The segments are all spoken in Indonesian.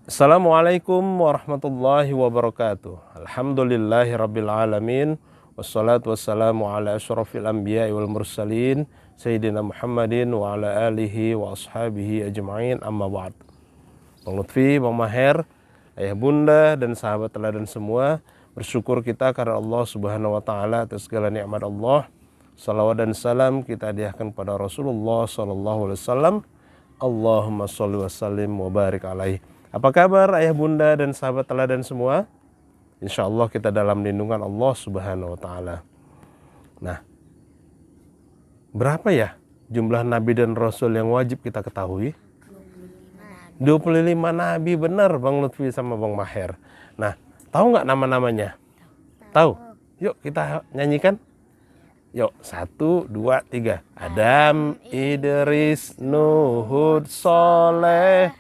Assalamualaikum warahmatullahi wabarakatuh. Alhamdulillahi rabbil alamin. Wassalatu wassalamu ala asyrafil anbiya'i wal mursalin Sayyidina Muhammadin wa ala alihi wa ashabihi ajma'in, amma ba'd. Bang Lutfi, Bang Maher, ayah bunda dan sahabat teladan semua, bersyukur kita karena Allah subhanahu wa ta'ala atas segala nikmat Allah. Salawat dan salam kita hadiahkan pada Rasulullah sallallahu alaihi wasallam. Allahumma sholli wa sallim wa barik alaihi. Apa kabar ayah bunda dan sahabat teladan semua? Insya Allah kita dalam lindungan Allah subhanahu wa ta'ala. Nah, berapa ya jumlah nabi dan rasul yang wajib kita ketahui? 25 nabi, benar Bang Lutfi sama Bang Maher. Nah, tahu nggak nama-namanya? Tahu? Yuk kita nyanyikan. Yuk, 1, 2, 3. Adam, Idris, Nuh, Hud, Soleh,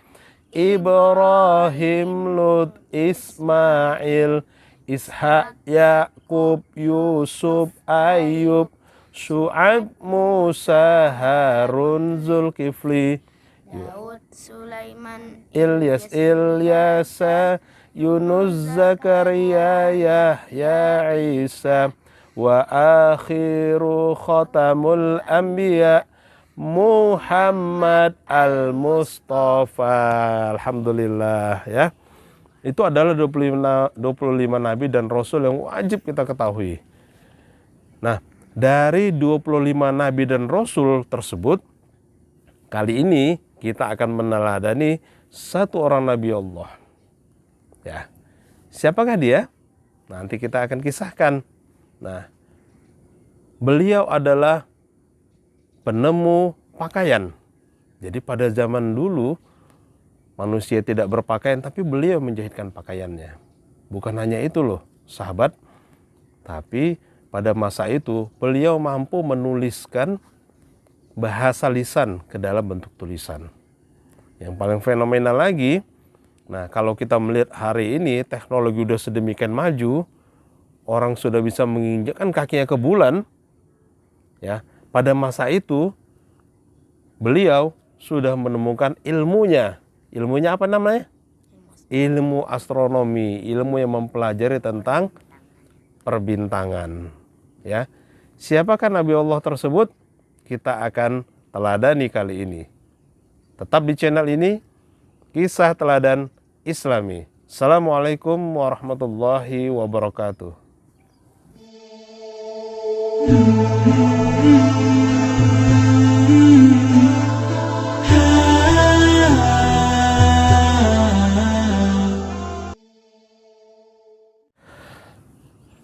Ibrahim, Lut, Ismail, Ishak, Yakub, Yusuf, Ayub, Syu'aib, Musa, Harun, Zulkifli, Daud, Sulaiman, Ilyasa, Yunus, Zakaria, Yahya, Isa, wa akhiru khatamul anbiya Muhammad al-Mustafa. Alhamdulillah ya. Itu adalah 25 nabi dan rasul yang wajib kita ketahui. Nah, dari 25 nabi dan rasul tersebut, kali ini kita akan meneladani satu orang nabi Allah. Ya. Siapakah dia? Nanti kita akan kisahkan. Nah, beliau adalah penemu pakaian. Jadi pada zaman dulu manusia tidak berpakaian, tapi beliau menjahitkan pakaiannya. Bukan hanya itu loh sahabat, tapi pada masa itu beliau mampu menuliskan bahasa lisan ke dalam bentuk tulisan. Yang paling fenomenal lagi, nah kalau kita melihat hari ini teknologi udah sedemikian maju, orang sudah bisa menginjakkan kakinya ke bulan. Ya, pada masa itu beliau sudah menemukan ilmunya. Ilmunya apa namanya? Ilmu astronomi, ilmu yang mempelajari tentang perbintangan. Ya, siapakah Nabi Allah tersebut? Kita akan teladani kali ini. Tetap di channel ini, Kisah Teladan Islami. Assalamualaikum warahmatullahi wabarakatuh.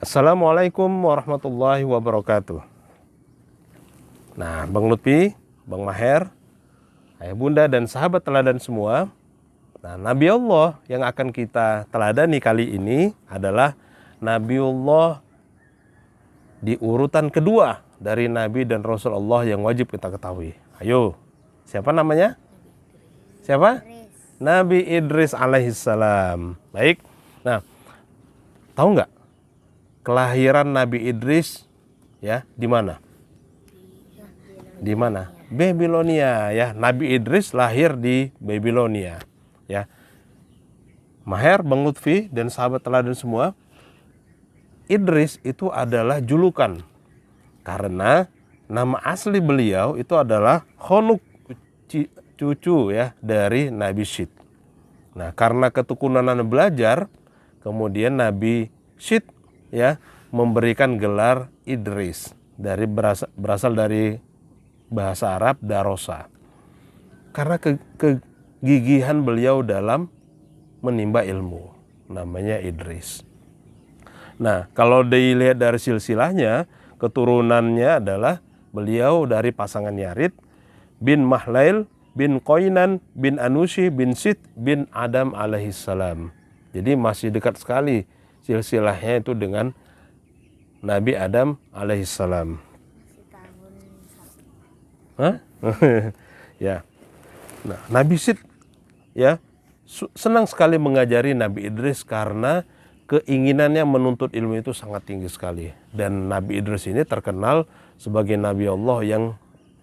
Assalamualaikum warahmatullahi wabarakatuh. Nah, Bang Lutfi, Bang Maher, ayah bunda dan sahabat teladan semua. Nah, Nabi Allah yang akan kita teladani kali ini adalah Nabiullah di urutan kedua dari Nabi dan Rasul Allah yang wajib kita ketahui. Ayo, siapa namanya? Siapa? Nabi Idris alaihissalam. Baik, nah, tahu nggak kelahiran Nabi Idris ya di mana? Di mana? Babilonia ya. Nabi Idris lahir di Babilonia ya. Maher, Bang Lutfi dan sahabat teladan semua, Idris itu adalah julukan karena nama asli beliau itu adalah Khanuk, cucu ya dari Nabi Syith. Nah, karena keturunan belajar, kemudian Nabi Syith ya memberikan gelar Idris, dari berasal dari bahasa Arab darosa. Karena kegigihan beliau dalam menimba ilmu, namanya Idris. Nah, kalau dilihat dari silsilahnya, keturunannya adalah beliau dari pasangan Yarid bin Mahlail bin Qoinan bin Anushi bin Syith bin Adam alaihissalam. Jadi masih dekat sekali silsilahnya itu dengan Nabi Adam alaihissalam. Hah? Ya. Nah, Nabi Syith ya senang sekali mengajari Nabi Idris karena keinginannya menuntut ilmu itu sangat tinggi sekali. Dan Nabi Idris ini terkenal sebagai Nabi Allah yang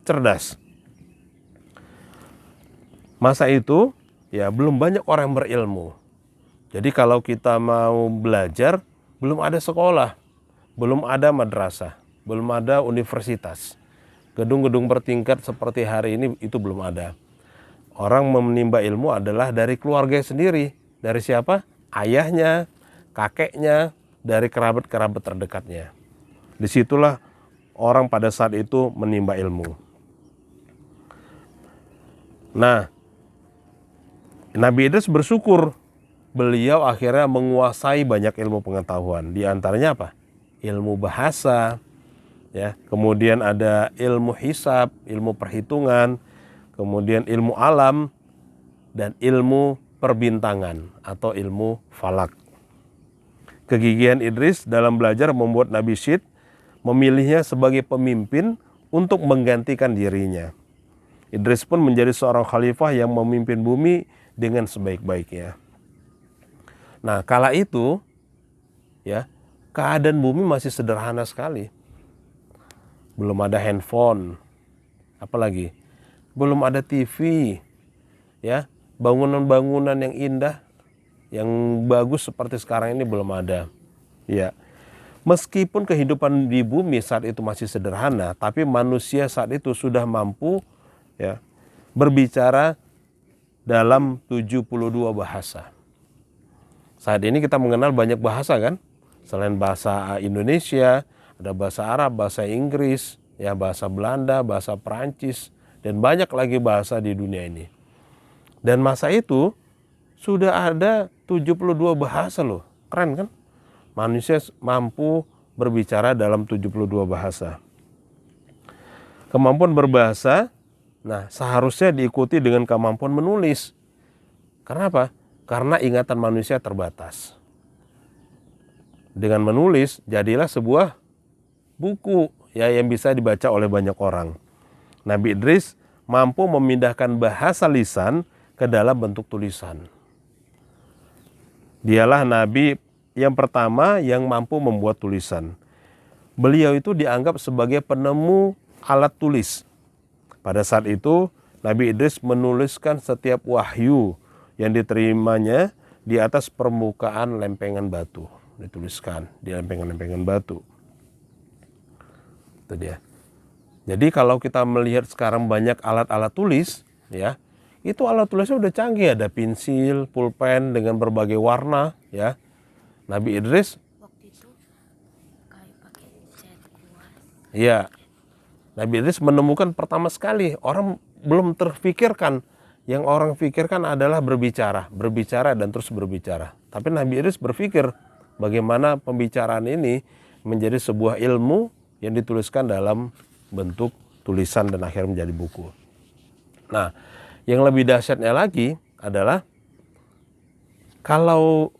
cerdas. Masa itu ya belum banyak orang yang berilmu. Jadi kalau kita mau belajar, belum ada sekolah, belum ada madrasah, belum ada universitas. Gedung-gedung bertingkat seperti hari ini itu belum ada. Orang menimba ilmu adalah dari keluarga sendiri. Dari siapa? Ayahnya, kakeknya, dari kerabat-kerabat terdekatnya. Disitulah orang pada saat itu menimba ilmu. Nah, Nabi Idris bersyukur beliau akhirnya menguasai banyak ilmu pengetahuan. Di antaranya apa? Ilmu bahasa, ya. Kemudian ada ilmu hisab, ilmu perhitungan, kemudian ilmu alam, dan ilmu perbintangan atau ilmu falak. Kegigihan Idris dalam belajar membuat Nabi Syed memilihnya sebagai pemimpin untuk menggantikan dirinya. Idris pun menjadi seorang khalifah yang memimpin bumi dengan sebaik-baiknya. Nah, kala itu ya, keadaan bumi masih sederhana sekali. Belum ada handphone, apalagi belum ada TV, ya, bangunan-bangunan yang indah, yang bagus seperti sekarang ini belum ada. Ya. Meskipun kehidupan di bumi saat itu masih sederhana, tapi manusia saat itu sudah mampu ya berbicara dalam 72 bahasa. Saat ini kita mengenal banyak bahasa kan? Selain bahasa Indonesia, ada bahasa Arab, bahasa Inggris, ya bahasa Belanda, bahasa Perancis, dan banyak lagi bahasa di dunia ini. Dan masa itu sudah ada 72 bahasa loh. Keren kan? Manusia mampu berbicara dalam 72 bahasa. Kemampuan berbahasa, nah seharusnya diikuti dengan kemampuan menulis. Karena apa? Karena ingatan manusia terbatas. Dengan menulis, jadilah sebuah buku ya yang bisa dibaca oleh banyak orang. Nabi Idris mampu memindahkan bahasa lisan ke dalam bentuk tulisan. Dialah Nabi yang pertama yang mampu membuat tulisan. Beliau itu dianggap sebagai penemu alat tulis. Pada saat itu, Nabi Idris menuliskan setiap wahyu yang diterimanya di atas permukaan lempengan batu. Dituliskan di lempengan-lempengan batu. Itu dia. Jadi kalau kita melihat sekarang banyak alat-alat tulis, ya, itu alat tulisnya udah canggih. Ada pensil, pulpen dengan berbagai warna, ya. Nabi Idris, Waktu itu kayak pakai cat kuas. ya, Nabi Idris menemukan pertama sekali, orang belum terfikirkan. Yang orang pikirkan adalah berbicara dan terus berbicara. Tapi Nabi Idris berpikir bagaimana pembicaraan ini menjadi sebuah ilmu yang dituliskan dalam bentuk tulisan dan akhirnya menjadi buku. Nah, yang lebih dahsyatnya lagi adalah kalau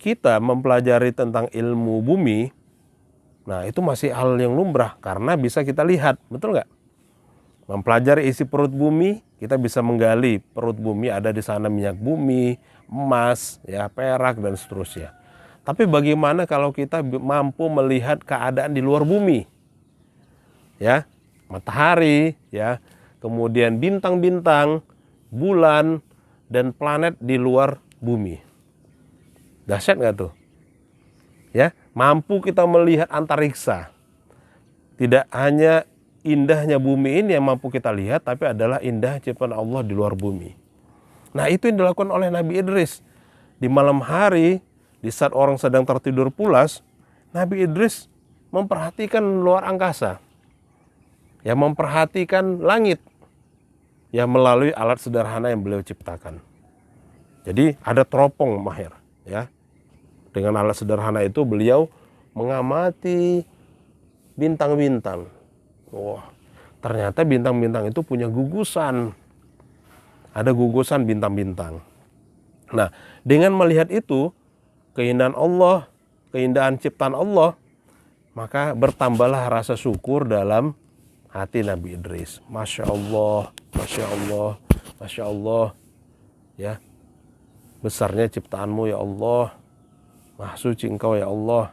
kita mempelajari tentang ilmu bumi, nah itu masih hal yang lumrah karena bisa kita lihat, betul nggak? Mempelajari isi perut bumi, kita bisa menggali perut bumi, ada di sana minyak bumi, emas, ya perak dan seterusnya. Tapi bagaimana kalau kita mampu melihat keadaan di luar bumi? Ya, matahari, ya, kemudian bintang-bintang, bulan dan planet di luar bumi. Dahsyat nggak tuh? Ya, mampu kita melihat antariksa. Tidak hanya indahnya bumi ini yang mampu kita lihat, tapi adalah indah ciptaan Allah di luar bumi. Nah, itu yang dilakukan oleh Nabi Idris. Di malam hari, di saat orang sedang tertidur pulas, Nabi Idris memperhatikan luar angkasa. Ya, memperhatikan langit. Ya, melalui alat sederhana yang beliau ciptakan. Jadi, ada teropong mahir. Ya, dengan alat sederhana itu beliau mengamati bintang-bintang. Wah, ternyata bintang-bintang itu punya gugusan. Ada gugusan bintang-bintang. Nah, dengan melihat itu, keindahan Allah, keindahan ciptaan Allah, maka bertambahlah rasa syukur dalam hati Nabi Idris. Masya Allah, Masya Allah, Masya Allah. Ya, besarnya ciptaanmu ya Allah. Maha suci Engkau ya Allah.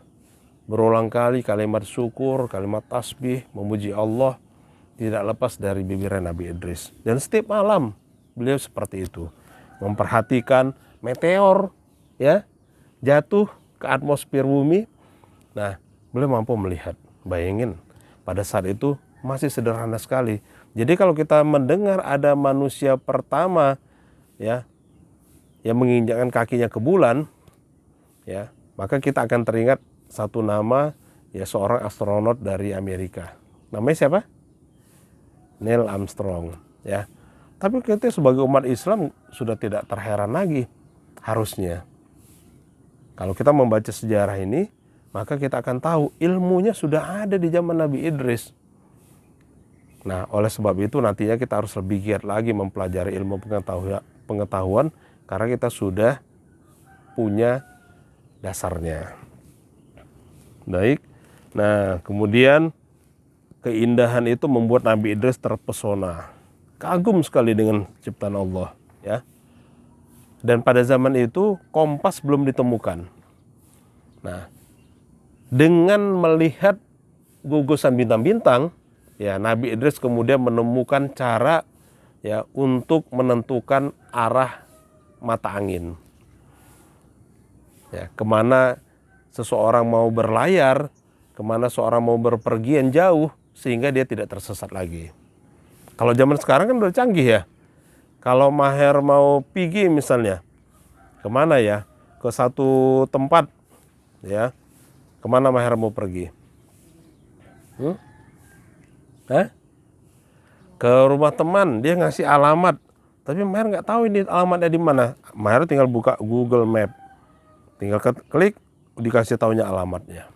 Berulang kali kalimat syukur, kalimat tasbih, memuji Allah tidak lepas dari bibirnya Nabi Idris. Dan setiap malam beliau seperti itu. memperhatikan meteor ya jatuh ke atmosfer bumi. Nah, beliau mampu melihat. Bayangin, pada saat itu masih sederhana sekali. Jadi kalau kita mendengar ada manusia pertama ya yang menginjakkan kakinya ke bulan, ya, maka kita akan teringat satu nama, ya, seorang astronot dari Amerika. Namanya siapa? Neil Armstrong, ya. Tapi kita sebagai umat Islam sudah tidak terheran lagi harusnya. Kalau kita membaca sejarah ini, maka kita akan tahu ilmunya sudah ada di zaman Nabi Idris. Nah, oleh sebab itu nantinya kita harus lebih giat lagi mempelajari ilmu pengetahuan karena kita sudah punya dasarnya. Baik. Nah, kemudian keindahan itu membuat Nabi Idris terpesona. Kagum sekali dengan ciptaan Allah, ya. Dan pada zaman itu kompas belum ditemukan. Nah, dengan melihat gugusan bintang-bintang, ya, Nabi Idris kemudian menemukan cara ya untuk menentukan arah mata angin. Ya, kemana seseorang mau berlayar, kemana seorang mau berpergian jauh sehingga dia tidak tersesat lagi. Kalau zaman sekarang kan udah canggih ya. Kalau Maher mau pergi misalnya, kemana ya? Ke satu tempat, ya. Kemana Maher mau pergi? Ke rumah teman, dia ngasih alamat. Tapi Maher nggak tahu ini alamatnya di mana. Maher tinggal buka Google Map, tinggal klik, dikasih taunya alamatnya.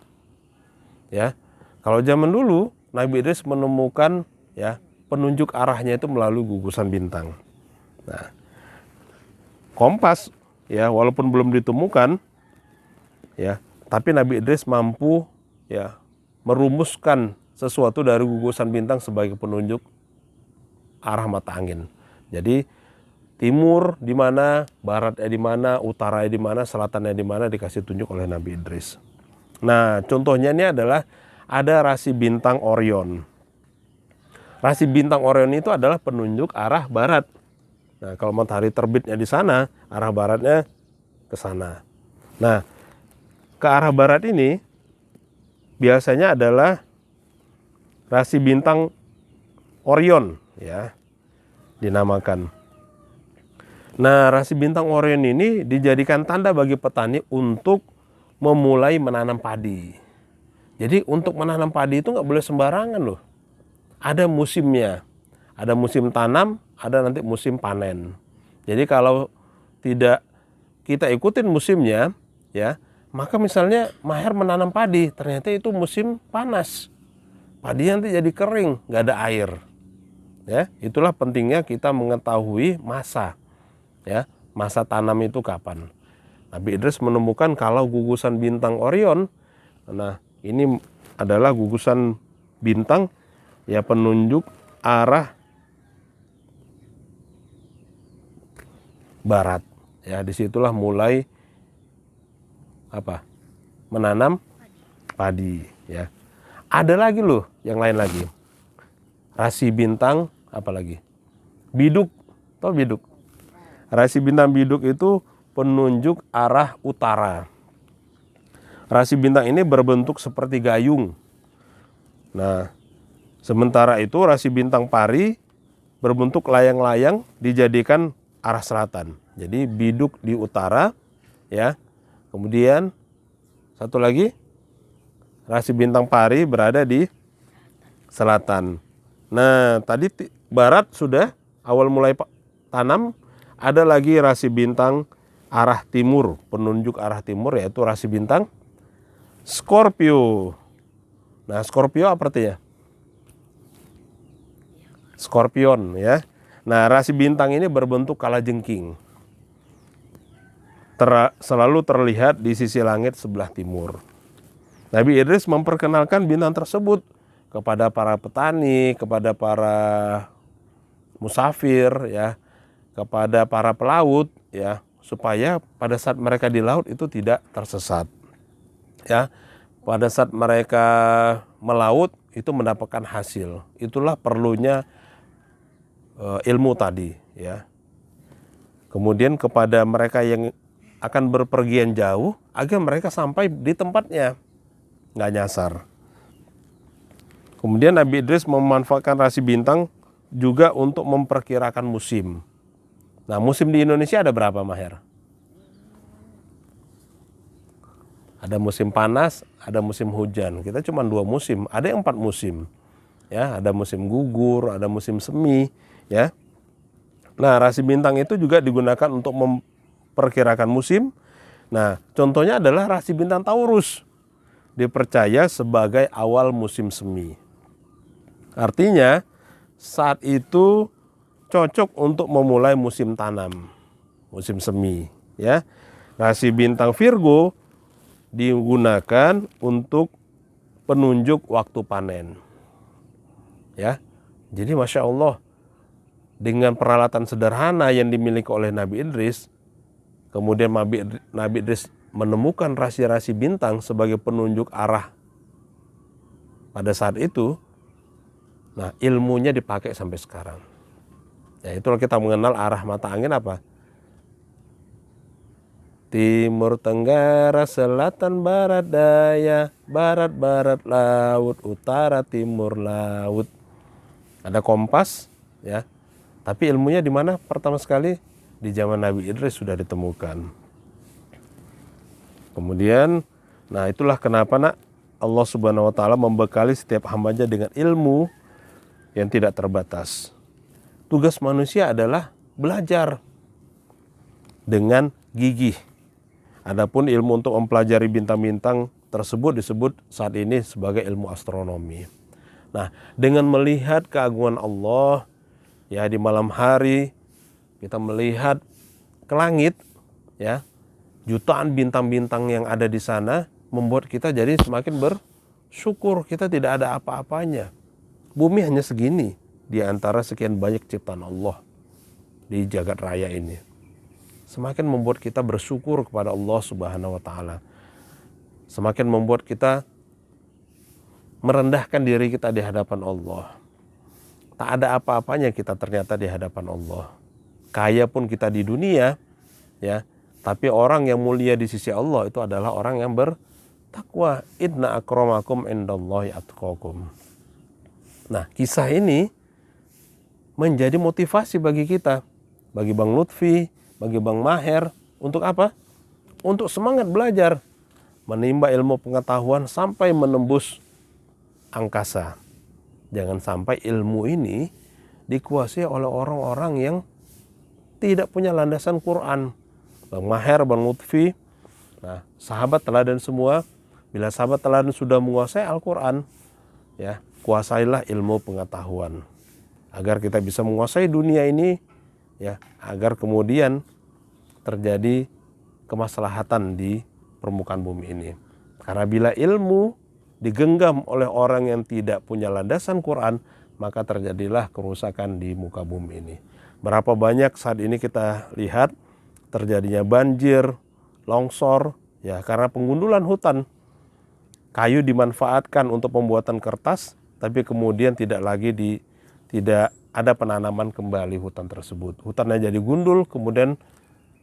Ya, kalau zaman dulu Nabi Idris menemukan ya penunjuk arahnya itu melalui gugusan bintang. Nah, kompas ya walaupun belum ditemukan ya, tapi Nabi Idris mampu ya merumuskan sesuatu dari gugusan bintang sebagai penunjuk arah mata angin. Jadi timur di mana, baratnya di mana, utara di mana, selatannya di mana dikasih tunjuk oleh Nabi Idris. Nah, contohnya ini adalah ada rasi bintang Orion. Rasi bintang Orion itu adalah penunjuk arah barat. Nah, kalau matahari terbitnya di sana, arah baratnya ke sana. Nah, ke arah barat ini biasanya adalah rasi bintang Orion, ya, dinamakan. Nah, rasi bintang Orion ini dijadikan tanda bagi petani untuk memulai menanam padi. Jadi untuk menanam padi itu nggak boleh sembarangan loh. Ada musimnya. Ada musim tanam, ada nanti musim panen. Jadi kalau tidak kita ikutin musimnya, ya, maka misalnya Maher menanam padi, ternyata itu musim panas. Padi nanti jadi kering, nggak ada air. Ya, itulah pentingnya kita mengetahui masa. Ya, masa tanam itu kapan. Nabi Idris menemukan kalau gugusan bintang Orion, nah ini adalah gugusan bintang ya penunjuk arah barat. Ya, disitulah mulai apa? Menanam padi. Ya, ada lagi loh, yang lain lagi. Rasi bintang apa lagi? Biduk, tahu biduk? Rasi bintang biduk itu penunjuk arah utara. Rasi bintang ini berbentuk seperti gayung. Nah, sementara itu rasi bintang pari berbentuk layang-layang dijadikan arah selatan. Jadi biduk di utara, ya. Kemudian satu lagi rasi bintang pari berada di selatan. Nah, tadi barat sudah awal mulai tanam. Ada lagi rasi bintang arah timur, penunjuk arah timur yaitu rasi bintang Scorpio. Nah, Scorpio apa artinya? Scorpion, ya. Nah, rasi bintang ini berbentuk kalajengking. Selalu terlihat di sisi langit sebelah timur. Nabi Idris memperkenalkan bintang tersebut kepada para petani, kepada para musafir, ya, kepada para pelaut, ya, supaya pada saat mereka di laut itu tidak tersesat. Ya, pada saat mereka melaut itu mendapatkan hasil. Itulah perlunya ilmu tadi, ya. Kemudian kepada mereka yang akan berpergian jauh, agar mereka sampai di tempatnya, nggak nyasar. Kemudian Nabi Idris memanfaatkan rasi bintang juga untuk memperkirakan musim. Nah, musim di Indonesia ada berapa, Maher? Ada musim panas, ada musim hujan. Kita cuma 2 musim, ada yang 4 musim. Ya, ada musim gugur, ada musim semi, ya. Nah, rasi bintang itu juga digunakan untuk memperkirakan musim. Nah, contohnya adalah rasi bintang Taurus. Dipercaya sebagai awal musim semi. Artinya, saat itu cocok untuk memulai musim tanam, musim semi, ya. Rasi bintang Virgo digunakan untuk penunjuk waktu panen, ya. Jadi Masya Allah, dengan peralatan sederhana yang dimiliki oleh Nabi Idris, kemudian Nabi Idris menemukan rasi-rasi bintang sebagai penunjuk arah pada saat itu. Nah, ilmunya dipakai sampai sekarang. Ya, itulah kita mengenal arah mata angin apa? Timur, tenggara, selatan, barat, daya, barat, barat, laut, utara, timur, laut. Ada kompas, ya. Tapi ilmunya di mana pertama sekali? Di zaman Nabi Idris sudah ditemukan. Kemudian, nah itulah kenapa Allah Subhanahu wa taala membekali setiap hambanya dengan ilmu yang tidak terbatas. Tugas manusia adalah belajar dengan gigih. Adapun ilmu untuk mempelajari bintang-bintang tersebut disebut saat ini sebagai ilmu astronomi. Nah, dengan melihat keagungan Allah, ya, di malam hari kita melihat ke langit, ya, jutaan bintang-bintang yang ada di sana membuat kita jadi semakin bersyukur. Kita tidak ada apa-apanya. Bumi hanya segini di antara sekian banyak ciptaan Allah di jagat raya ini. Semakin membuat kita bersyukur kepada Allah Subhanahu wa taala. Semakin membuat kita merendahkan diri kita di hadapan Allah. Tak ada apa-apanya kita ternyata di hadapan Allah. Kaya pun kita di dunia, ya, tapi orang yang mulia di sisi Allah itu adalah orang yang bertakwa. Inna akramakum indallahi atqakum. Nah, kisah ini menjadi motivasi bagi kita, bagi Bang Lutfi, bagi Bang Maher, untuk apa? Untuk semangat belajar, menimba ilmu pengetahuan sampai menembus angkasa. Jangan sampai ilmu ini dikuasai oleh orang-orang yang tidak punya landasan Quran. Bang Maher, Bang Lutfi, nah, sahabat teladan semua, bila sahabat teladan sudah menguasai Al-Quran, ya, kuasailah ilmu pengetahuan. Agar kita bisa menguasai dunia ini, ya, agar kemudian terjadi kemaslahatan di permukaan bumi ini. Karena bila ilmu digenggam oleh orang yang tidak punya landasan Quran, maka terjadilah kerusakan di muka bumi ini. Berapa banyak saat ini kita lihat terjadinya banjir, longsor, ya, karena pengundulan hutan. Kayu dimanfaatkan untuk pembuatan kertas, tapi kemudian tidak ada penanaman kembali hutan tersebut. Hutannya jadi gundul, kemudian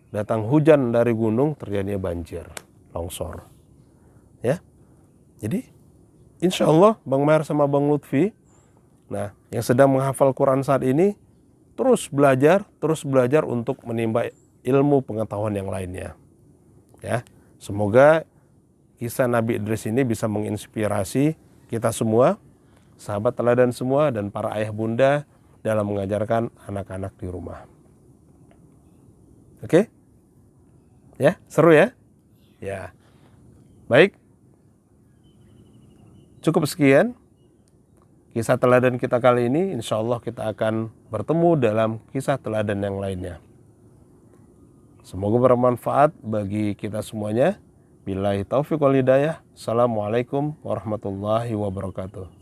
datang hujan dari gunung, terjadinya banjir, longsor. Ya, jadi insya Allah Bang Maher sama Bang Lutfi, nah, yang sedang menghafal Quran saat ini, terus belajar untuk menimba ilmu pengetahuan yang lainnya. Ya, semoga kisah Nabi Idris ini bisa menginspirasi kita semua, sahabat teladan semua, dan para ayah bunda dalam mengajarkan anak-anak di rumah. Oke? Ya, seru ya? Ya. Baik. Cukup sekian kisah teladan kita kali ini. Insya Allah kita akan bertemu dalam kisah teladan yang lainnya. Semoga bermanfaat bagi kita semuanya. Billahi taufiq wal hidayah. Assalamualaikum warahmatullahi wabarakatuh.